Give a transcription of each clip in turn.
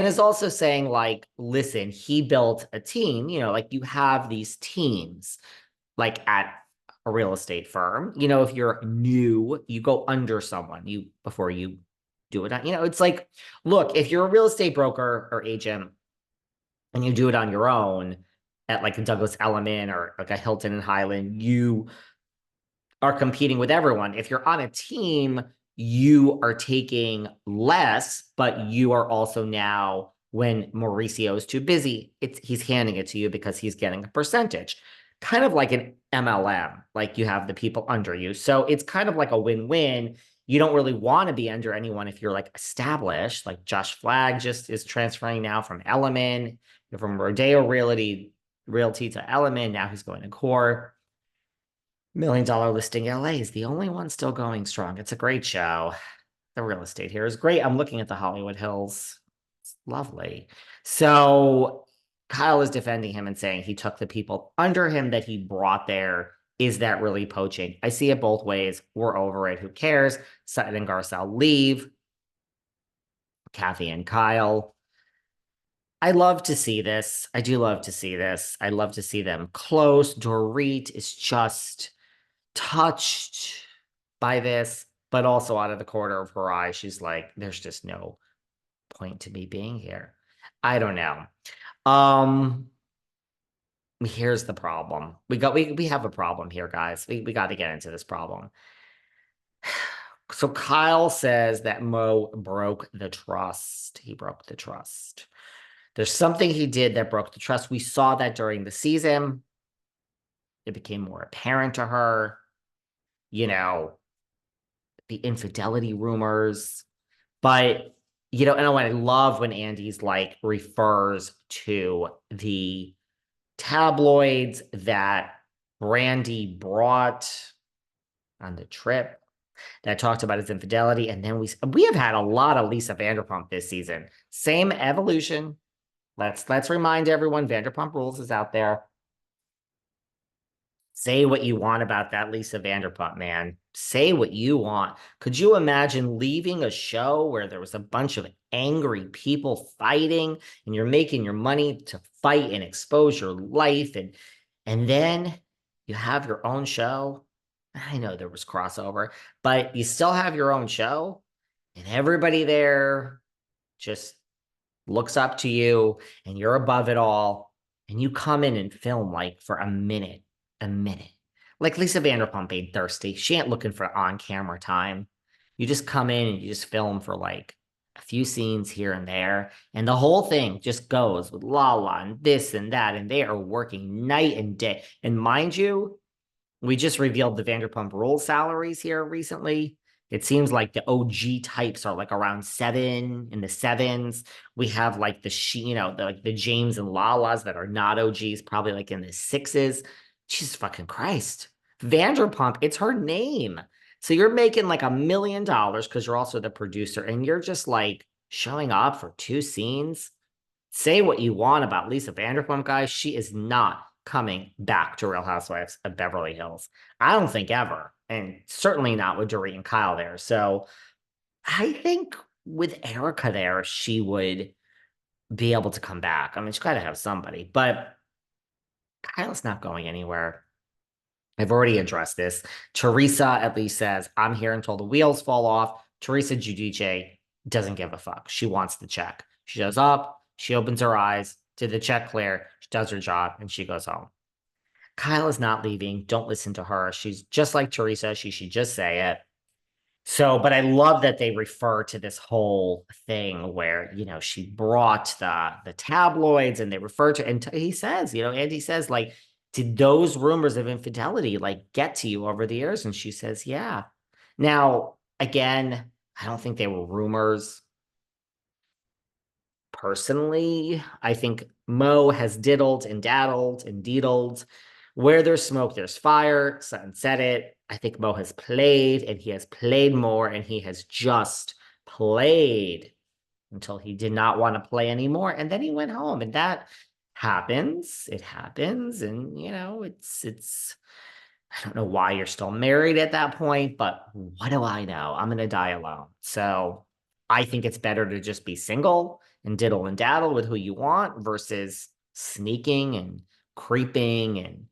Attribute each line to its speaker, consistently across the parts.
Speaker 1: And is also saying, like, listen, he built a team, like you have these teams, like at a real estate firm. If you're new, you go under someone before you do it. It's like, look, if you're a real estate broker or agent and you do it on your own at like a Douglas Elliman or like a Hilton and Highland, you are competing with everyone. If you're on a team, you are taking less, but you are also now, when Mauricio is too busy, he's handing it to you because he's getting a percentage. Kind of like an MLM, like you have the people under you. So it's kind of like a win-win. You don't really want to be under anyone if you're like established, like Josh Flagg just is transferring now from Element, from Rodeo Realty to Element. Now he's going to Core. $1 Million Listing LA is the only one still going strong. It's a great show. The real estate here is great. I'm looking at the Hollywood Hills. It's lovely. So Kyle is defending him and saying he took the people under him that he brought there. Is that really poaching? I see it both ways. We're over it. Who cares? Sutton and Garcelle leave. Kathy and Kyle. I love to see this. I do love to see this. I love to see them close. Dorit is just touched by this, but also out of the corner of her eye, she's like, there's just no point to me being here. I don't know. Here's the problem. We have a problem here, guys. We got to get into this problem. So Kyle says that Mo broke the trust. He broke the trust. There's something he did that broke the trust. We saw that during the season. It became more apparent to her. The infidelity rumors. But, and I love when Andy's like refers to the tabloids that Brandy brought on the trip that talked about his infidelity. And then we have had a lot of Lisa Vanderpump this season. Same evolution. Let's remind everyone Vanderpump Rules is out there. Say what you want about that Lisa Vanderpump, man. Say what you want. Could you imagine leaving a show where there was a bunch of angry people fighting and you're making your money to fight and expose your life, and then you have your own show? I know there was crossover, but you still have your own show and everybody there just looks up to you and you're above it all, and you come in and film like for a minute. Like Lisa Vanderpump ain't thirsty. She ain't looking for on-camera time. You just come in and you just film for like a few scenes here and there, and the whole thing just goes with Lala and this and that, and they are working night and day. And mind you, we just revealed the Vanderpump Rules salaries here recently. It seems like the OG types are like around in the sevens. We have like the James and Lalas that are not OGs, probably like in the sixes. Jesus fucking Christ. Vanderpump, it's her name. So you're making like $1 million because you're also the producer, and you're just like showing up for 2 scenes. Say what you want about Lisa Vanderpump, guys. She is not coming back to Real Housewives of Beverly Hills. I don't think ever. And certainly not with Dorit and Kyle there. So I think with Erica there, she would be able to come back. I mean, she's got to have somebody, but Kyle's not going anywhere. I've already addressed this. Teresa at least says, I'm here until the wheels fall off. Teresa Giudice doesn't give a fuck. She wants the check. She shows up, she opens her eyes, did the check clear, she does her job, and she goes home. Kyle is not leaving. Don't listen to her. She's just like Teresa. She should just say it. So, but I love that they refer to this whole thing where, she brought the tabloids, and they refer to, and he says, Andy says, like, did those rumors of infidelity like get to you over the years? And she says, yeah. Now, again, I don't think they were rumors. Personally, I think Mo has diddled and daddled and deedled. Where there's smoke, there's fire. Sutton said it. I think Mo has played, and he has played more, and he has just played until he did not want to play anymore. And then he went home, and that happens. It happens. And, it's, I don't know why you're still married at that point, but what do I know? I'm going to die alone. So I think it's better to just be single and diddle and daddle with who you want versus sneaking and creeping. And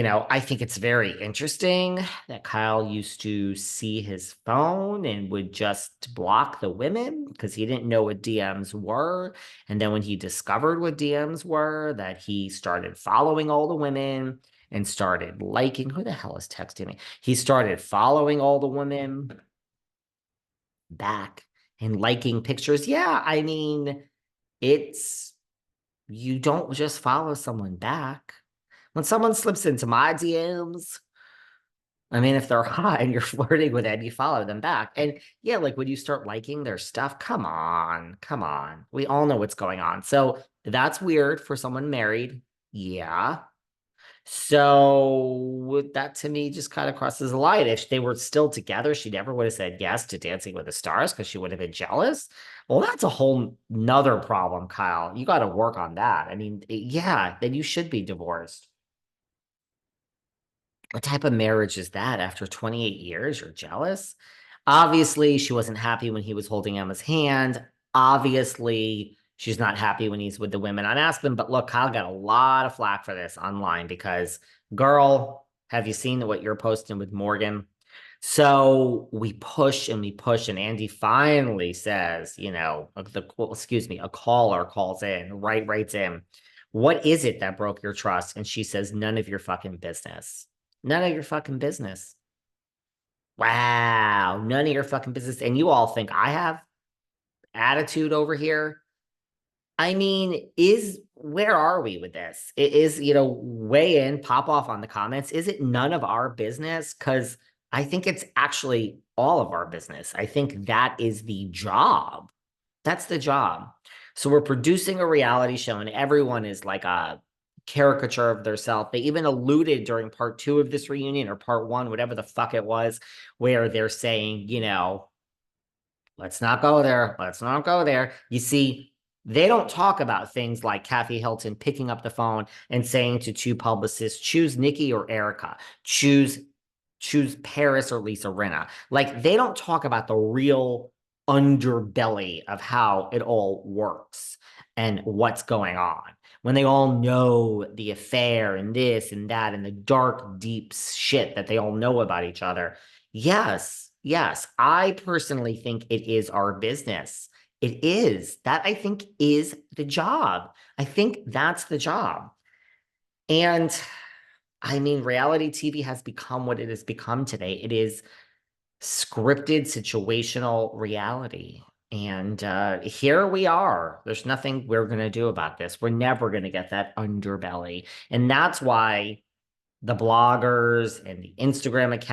Speaker 1: I think it's very interesting that Kyle used to see his phone and would just block the women because he didn't know what DMs were. And then when he discovered what DMs were, that he started following all the women and started liking. Who the hell is texting me? He started following all the women back and liking pictures. Yeah, I mean, it's you don't just follow someone back. When someone slips into my DMs, I mean, if they're hot and you're flirting with them, you follow them back. And yeah, like when you start liking their stuff, come on, come on. We all know what's going on. So that's weird for someone married. Yeah. So that to me just kind of crosses the line. If they were still together, she never would have said yes to Dancing with the Stars because she would have been jealous. Well, that's a whole nother problem, Kyle. You got to work on that. I mean, yeah, then you should be divorced. What type of marriage is that after 28 years? You're jealous? Obviously, she wasn't happy when he was holding Emma's hand. Obviously, she's not happy when he's with the women on Aspen. But look, Kyle got a lot of flack for this online because, girl, have you seen what you're posting with Morgan? So we push and we push, and Andy finally says, a caller calls in, writes in, what is it that broke your trust? And she says, none of your fucking business. None of your fucking business. Wow, none of your fucking business. And you all think I have attitude over here? I mean, where are we with this? It is, weigh in, pop off on the comments. Is it none of our business? Because I think it's actually all of our business. I think that is the job. That's the job. So we're producing a reality show, and everyone is like a caricature of themselves. They even alluded during part 2 of this reunion or part 1, whatever the fuck it was, where they're saying, let's not go there. Let's not go there. You see, they don't talk about things like Kathy Hilton picking up the phone and saying to 2 publicists, choose Nikki or Erica, choose Paris or Lisa Rinna. Like, they don't talk about the real underbelly of how it all works and what's going on. When they all know the affair and this and that and the dark, deep shit that they all know about each other. Yes, yes. I personally think it is our business. It is. That, I think, is the job. I think that's the job. And I mean, reality TV has become what it has become today. It is scripted situational reality. And here we are. There's nothing we're going to do about this. We're never going to get that underbelly. And that's why the bloggers and the Instagram accounts